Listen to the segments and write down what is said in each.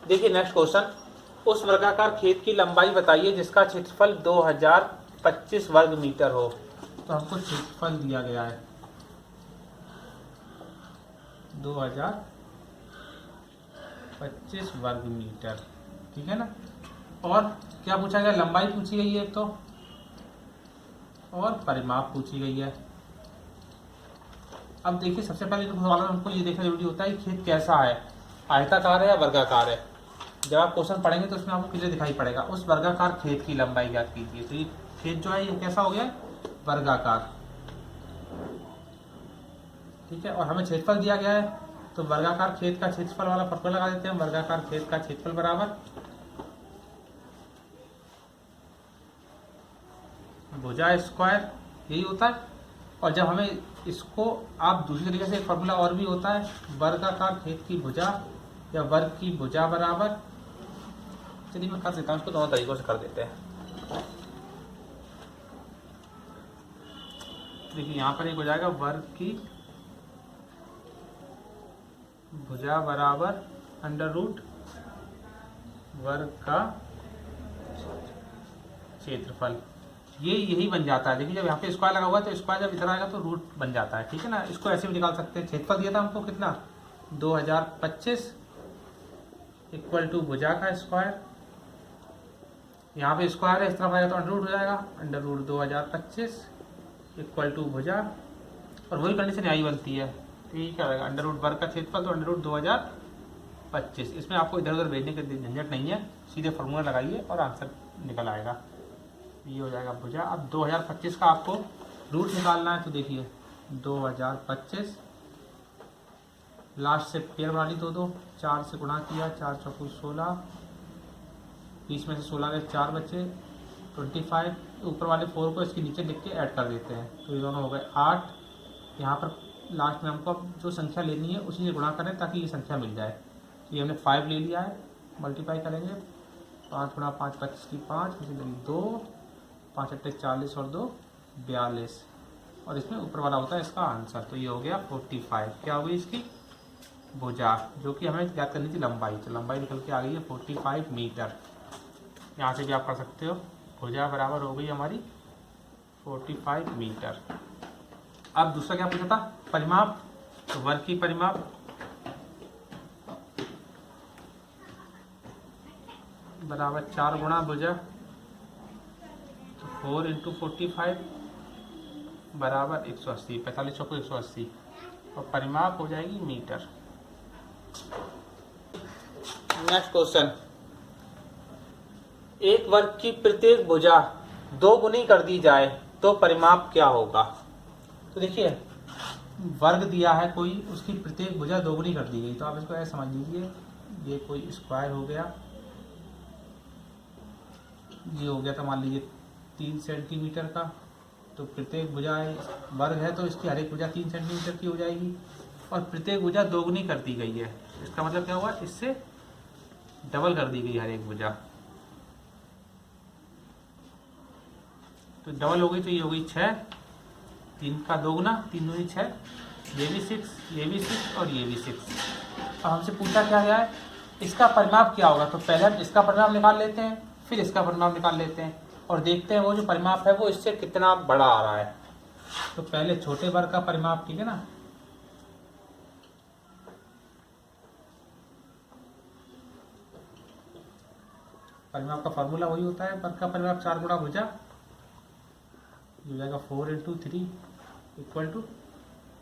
देखिए next question, उस वर्गाकार खेत की लंबाई बताइए जिसका क्षेत्रफल 2025 वर्ग मीटर हो। तो हमको क्षेत्रफल दिया गया है 2025 वर्ग मीटर, ठीक है ना। और क्या पूछा गया, लंबाई पूछी गई है तो, और परिमाप पूछी गई है। अब देखिए सबसे पहले जो सवाल हमको ये देखना जरूरी होता है कि खेत कैसा है, आयताकार है या वर्गाकार है। जब आप क्वेश्चन पढ़ेंगे तो उसमें आपको क्लियर दिखाई पड़ेगा। उस वर्गाकार खेत की लंबाई ज्ञात कीजिए। तो ये खेत जो है ये कैसा हो गया, वर्गाकार, ठीक है। और हमें क्षेत्रफल दिया गया है, तो वर्गाकार खेत का क्षेत्रफल वाला फॉर्मूला लगा देते हैं। वर्गाकार खेत का क्षेत्रफल बराबर भुजा स्क्वायर, यही होता है। और जब हमें इसको आप दूसरी तरीके से एक फॉर्मूला और भी होता है, वर्गाकार खेत की भुजा या वर्ग की भुजा बराबर, चलिए मैं कर देता हूँ, इसको दोनों तरीकों से कर देते हैं। देखिए यहाँ पर एक हो जाएगा वर्ग की भुजा बराबर अंडर रूट वर्ग का क्षेत्रफल, ये यही बन जाता है। देखिए जब यहाँ पे स्क्वायर लगा हुआ है तो स्क्वायर जब इधर आएगा तो रूट बन जाता है, ठीक है ना। इसको ऐसे भी निकाल सकते हैं। क्षेत्रफल दिया था हमको कितना, 2025 इक्वल टू भुजा का स्क्वायर, यहाँ पे स्क्वायर है, इस तरफ आएगा तो अंडर रूट हो जाएगा, अंडर रूट 2025 इक्वल टू भुजा, और वही कंडीशन यही बनती है। तो ये क्या रहेगा, अंडर रूट वर्ग का क्षेत्रफल तो अंडर रूट 2025। इसमें आपको इधर उधर भेजने की झंझट नहीं है, सीधे फॉर्मूला लगाइए और आंसर निकल आएगा। ये हो जाएगा भुजा। अब 2025 का आपको रूट निकालना है, तो देखिए 2025 लास्ट से पेयर बना ली, दो 4 से गुणा किया, 4 चौको 16, 20 में से 16 के 4 बचे 25, ऊपर वाले 4 को इसके नीचे लिख के ऐड कर देते हैं, तो ये दोनों हो गए 8। यहाँ पर लास्ट में हमको अब जो संख्या लेनी है उसी से गुणा करें ताकि ये संख्या मिल जाए। तो ये हमने 5 ले लिया है, मल्टीप्लाई करेंगे, 5 गुणा 5 25 की 5, इसी लगी 2, 5 अट्ठे 40 और 2 42, और इसमें ऊपर वाला होता है इसका आंसर। तो ये हो गया 45। क्या हो गई इसकी भुजा, जो कि हमें ज्ञात करनी थी लंबाई, तो लंबाई निकल के आ गई है 45 मीटर। यहाँ से भी आप कर सकते हो, भुजा बराबर हो गई हमारी 45 मीटर। अब दूसरा क्या पूछा था, परिमाप, तो वर्ग की परिमाप बराबर 4 गुणा भुजा, तो 4 इंटू 45 बराबर 180, 45 चौको 180, और परिमाप हो जाएगी मीटर। नेक्स्ट क्वेश्चन, एक वर्ग की प्रत्येक भुजा 2 गुनी कर दी जाए तो परिमाप क्या होगा। तो देखिए वर्ग दिया है कोई, उसकी प्रत्येक भुजा 2 गुनी कर दी गई, तो आप इसको ऐसे समझ लीजिए, ये कोई स्क्वायर हो गया, ये हो गया था मान लीजिए 3 सेंटीमीटर का, तो प्रत्येक भुजा वर्ग है तो इसकी हर एक भुजा 3 सेंटीमीटर की हो जाएगी, और प्रत्येक भुजा 2 गुनी कर दी गई है। इसका मतलब क्या हुआ, इससे डबल कर दी गई हर एक भुजा, तो डबल हो गई, तो ये हो गई 6, 3 का 2 गुना, 3 दूनी 6, ये भी 6, ये भी 6 और ये भी 6। अब हमसे पूछा क्या गया है, इसका परिमाप क्या होगा। तो पहले हम इसका परिमाप निकाल लेते हैं, फिर इसका परिमाप निकाल लेते हैं, और देखते हैं वो जो परिमाप है वो इससे कितना बड़ा आ रहा है। तो पहले छोटे वर्ग का परिमाप, ठीक है ना, परिमाप का फार्मूला वही होता है, वर्ग का परिमाप 4 गुणा भुजा, हो जाएगा 4 इंटू 3 इक्वल टू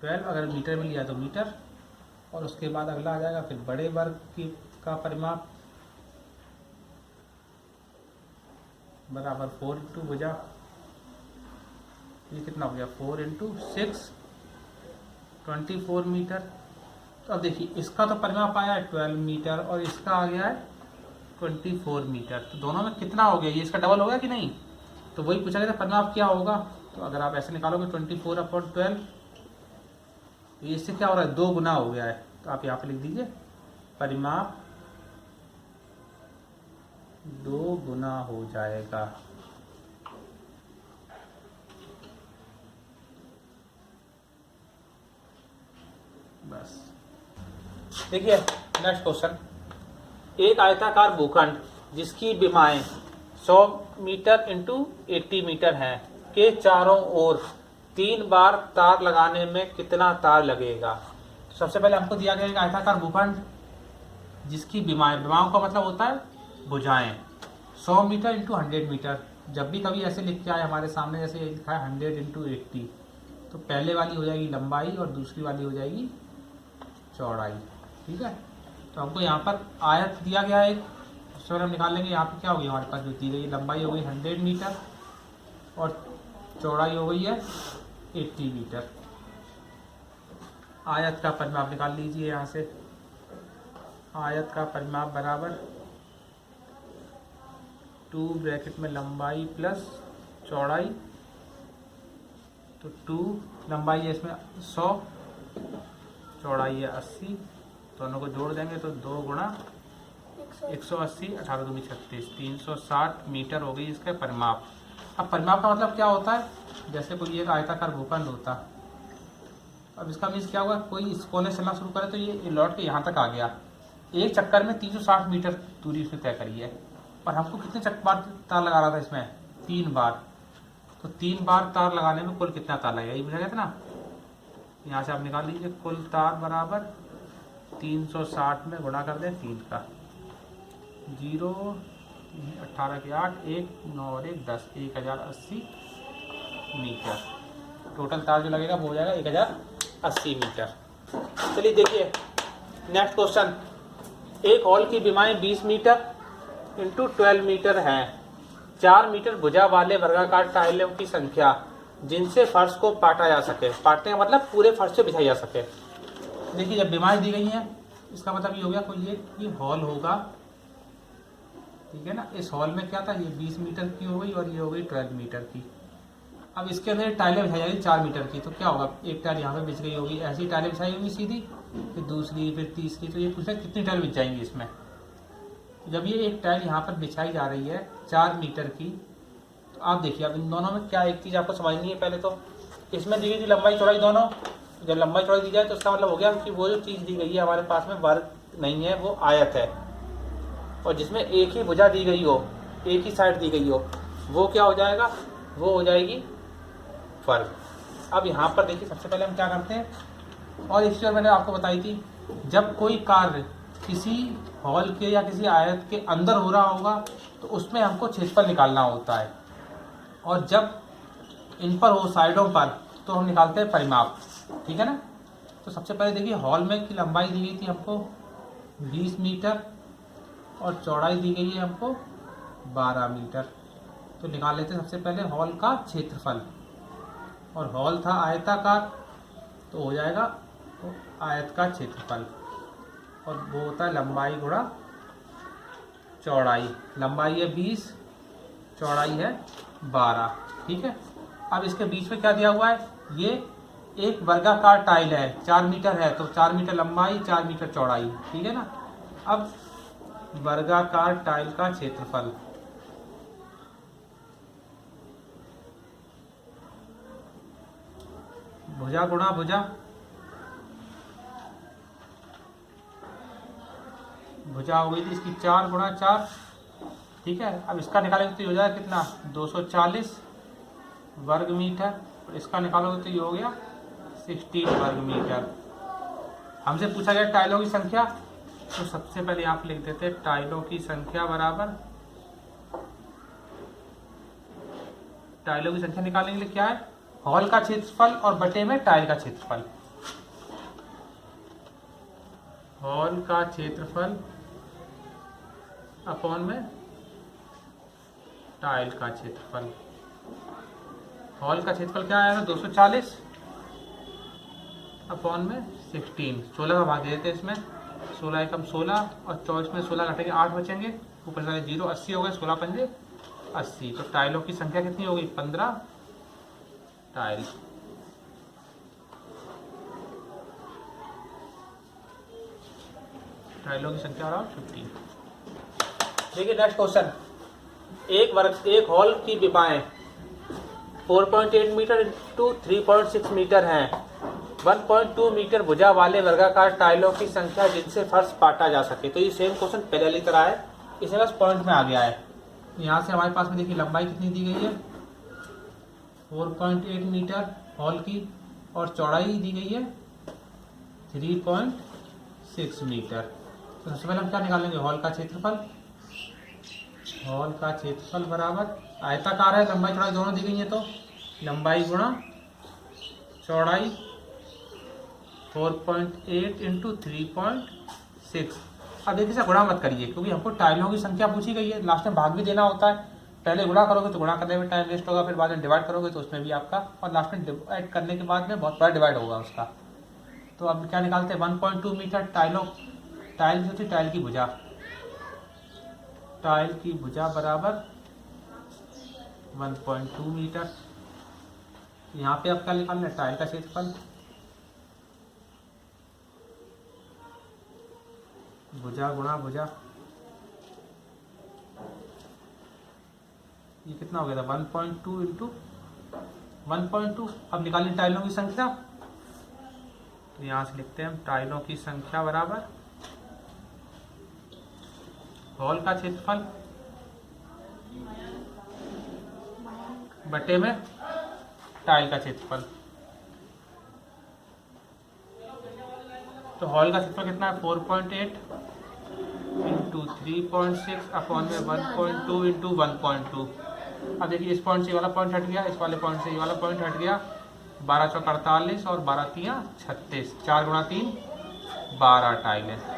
12, अगर मीटर में लिया तो मीटर, और उसके बाद अगला आ जाएगा फिर बड़े वर्ग की का परिमाप बराबर 4 इंटू भुजा, ये कितना हो गया 4 इंटू 6, 24 मीटर। तो अब देखिए इसका तो परिमाप आया है 12 मीटर और इसका आ गया है 24 मीटर, तो दोनों में कितना हो गया, ये इसका डबल हो गया कि नहीं। तो वही पूछा गया था परिमाप क्या होगा, तो अगर आप ऐसे निकालोगे 24/12, ये इससे क्या हो रहा है 2 गुना हो गया है, तो आप यहाँ पे लिख दीजिए परिमाप 2 गुना हो जाएगा। बस देखिए नेक्स्ट क्वेश्चन, एक आयताकार भूखंड जिसकी विमाएं 100 मीटर इंटू 80 मीटर हैं के चारों ओर 3 बार तार लगाने में कितना तार लगेगा। तो सबसे पहले हमको दिया गया एक आयताकार भूखंड जिसकी विमाओं का मतलब होता है भुजाएं 100 मीटर इंटू 100 मीटर। जब भी कभी ऐसे लिख के आए हमारे सामने, जैसे लिखा है 100 इंटू 80, तो पहले वाली हो जाएगी लंबाई और दूसरी वाली हो जाएगी चौड़ाई। ठीक है, तो हमको यहाँ पर आयत दिया गया है, उससे हम निकाल लेंगे। यहाँ पर क्या होगी हमारे पास जो दी गई लंबाई हो गई 100 मीटर और चौड़ाई हो गई है 80 मीटर। आयत का परिमाप निकाल लीजिए यहाँ से। आयत का परिमाप बराबर 2 ब्रैकेट में लंबाई प्लस चौड़ाई, तो 2 लंबाई है इसमें 100, चौड़ाई है 80, दोनों को जोड़ देंगे तो 2 गुणा 180, 18 दूनी 36, 360 मीटर हो गई इसका परिमाप। अब परिमाप का मतलब क्या होता है, जैसे कोई एक आयताकार भूखंड होता, अब इसका मीन्स क्या हुआ, कोई इस कोने से चलना शुरू करे तो ये लौट के यहाँ तक आ गया। एक चक्कर में 360 मीटर दूरी उसने तय करी है, और हमको कितने बार तार लगा रहा था इसमें, 3 बार। तो 3 बार तार लगाने में कुल कितना तार लगेगा, ये बुझा गया था ना। यहाँ से आप निकाल लीजिए, कुल तार बराबर 360 में गुणा कर दें 3 का, 0 18 के 8, 1 9 और 1 10, 1080 मीटर। टोटल तार जो लगेगा वो हो जाएगा 1080 मीटर। चलिए देखिए नेक्स्ट क्वेश्चन। एक हॉल की विमाएं 20 मीटर इंटू 12 मीटर हैं। 4 मीटर भुजा वाले वर्गाकार टाइलों की संख्या जिनसे फर्श को पाटा जा सके। पाटने का मतलब पूरे फर्श से बिछाई जा सके। देखिए जब विमाएं दी गई हैं, इसका मतलब ये हो गया कोई ये हॉल होगा, ठीक है ना। इस हॉल में क्या था, ये 20 मीटर की हो गई और ये हो गई 12 मीटर की। अब इसके अंदर टाइलें बिछाई जाएगी 4 मीटर की, तो क्या होगा, एक टाइल यहाँ पे बिछ गई होगी, ऐसी टाइलें बिछाई होगी सीधी, फिर दूसरी, फिर तीसरी, तो ये पूछा कितनी टाइल बिछ जाएंगी इसमें। जब ये एक टाइल यहाँ पर बिछाई जा रही है 4 मीटर की, तो आप देखिए अब इन दोनों में क्या एक चीज़ आपको समझनी है। पहले तो इसमें दी गई थी लंबाई चौड़ाई दोनों, जब लंबाई चौड़ाई दी जाए तो इसका मतलब हो गया कि वो जो चीज़ दी गई है हमारे पास में वर्ग नहीं है, वो आयत है। और जिसमें एक ही भुजा दी गई हो, एक ही साइड दी गई हो, वो क्या हो जाएगा, वो हो जाएगी वर्ग। अब यहाँ पर देखिए सबसे पहले हम क्या करते हैं, और एक चीज़ मैंने आपको बताई थी, जब कोई कार्य किसी हॉल के या किसी आयत के अंदर हो रहा होगा तो उसमें हमको क्षेत्रफल निकालना होता है, और जब इन पर हो साइडों पर तो हम निकालते हैं परिमाप। ठीक है ना। तो सबसे पहले देखिए हॉल में की लंबाई दी गई थी हमको 20 मीटर और चौड़ाई दी गई है हमको 12 मीटर। तो निकाल लेते हैं सबसे पहले हॉल का क्षेत्रफल, और हॉल था आयताकार तो हो जाएगा तो आयत का क्षेत्रफल, और वो होता है लंबाई गुणा चौड़ाई। लंबाई है 20, चौड़ाई है 12। ठीक है। अब इसके बीच में क्या दिया हुआ है, ये एक वर्गाकार टाइल है, 4 मीटर है, तो 4 मीटर लंबाई 4 मीटर चौड़ाई। ठीक है ना। अब वर्गाकार टाइल का क्षेत्रफल, भुजा गुणा भुजा, भुजा हो गई थी इसकी 4 गुणा 4। ठीक है। अब इसका निकालेंगे तो ये हो जाएगा कितना, 240 वर्ग मीटर, और इसका निकालोगे तो ये हो गया 16 वर्ग मीटर। हमसे पूछा गया टाइलों की संख्या, तो सबसे पहले आप लिख देते हैं टाइलों की संख्या बराबर, टाइलों की संख्या निकालने के लिए क्या है, हॉल का क्षेत्रफल और बटे में टाइल का क्षेत्रफल। हॉल का क्षेत्रफल अपॉन में टाइल का क्षेत्रफल। हॉल का क्षेत्रफल क्या आएगा, 240 अपॉन में 16, 16 का भाग दे देते हैं इसमें, 16 एकम 16 और 24 में 16 घटेंगे 8 बचेंगे, ऊपर से 0, 80 हो गए, 16 पंजे 80। तो टाइलों की संख्या कितनी होगी, 15 टाइल। टाइलों की संख्या बराबर 15। देखिए नेक्स्ट क्वेश्चन। एक हॉल की विमाएं 4.8 मीटर इंटू 3.6 मीटर हैं। 1.2 मीटर भुजा वाले वर्गाकार टाइलों की संख्या जिनसे फर्श पाटा जा सके। तो ये सेम क्वेश्चन पहले वाली तरह है, इसे बस पॉइंट में आ गया है। यहाँ से हमारे पास में देखिए लंबाई कितनी दी गई है 4.8 मीटर हॉल की, और चौड़ाई दी गई है 3.6 मीटर। तो सबसे पहले हम क्या निकालेंगे, हॉल का क्षेत्रफल। हॉल का क्षेत्रफल बराबर आयताकार है, लंबाई चौड़ाई दोनों दी गई है, तो लंबाई गुणा चौड़ाई 4.8 इंटू 3.6। अब देखिए इसे गुणा मत करिए क्योंकि हमको टाइलों की संख्या पूछी गई है, लास्ट में भाग भी देना होता है। पहले गुणा करोगे तो गुणा करने में टाइम वेस्ट होगा, फिर बाद में डिवाइड करोगे तो उसमें भी आपका, और लास्ट में डिवाइड करने के बाद में बहुत बड़ा डिवाइड होगा उसका। तो अब क्या निकालते हैं 1.2 मीटर टाइल जो थी टाइल की भुजा, टाइल की भुजा बराबर 1.2 मीटर। यहाँ पे अब क्या निकालना है, टाइल का क्षेत्रफल, भुजा गुणा भुजा, ये कितना हो गया था 1.2 इंटू 1.2। अब निकालें टाइलों की संख्या, तो यहाँ से लिखते हैं हम टाइलों की संख्या बराबर हॉल का क्षेत्रफल बटे में टाइल का क्षेत्रफल। तो हॉल का क्षेत्रफल कितना है 4.8 इंटू 3.6 अपॉन में 1.2 इंटू 1.2। अब देखिए इस पॉइंट से ये वाला पॉइंट हट गया, इस वाले पॉइंट से ये वाला पॉइंट हट गया, 12 चौक 48 और 12 तियां 36, 4 गुणा 3 12 टाइल है।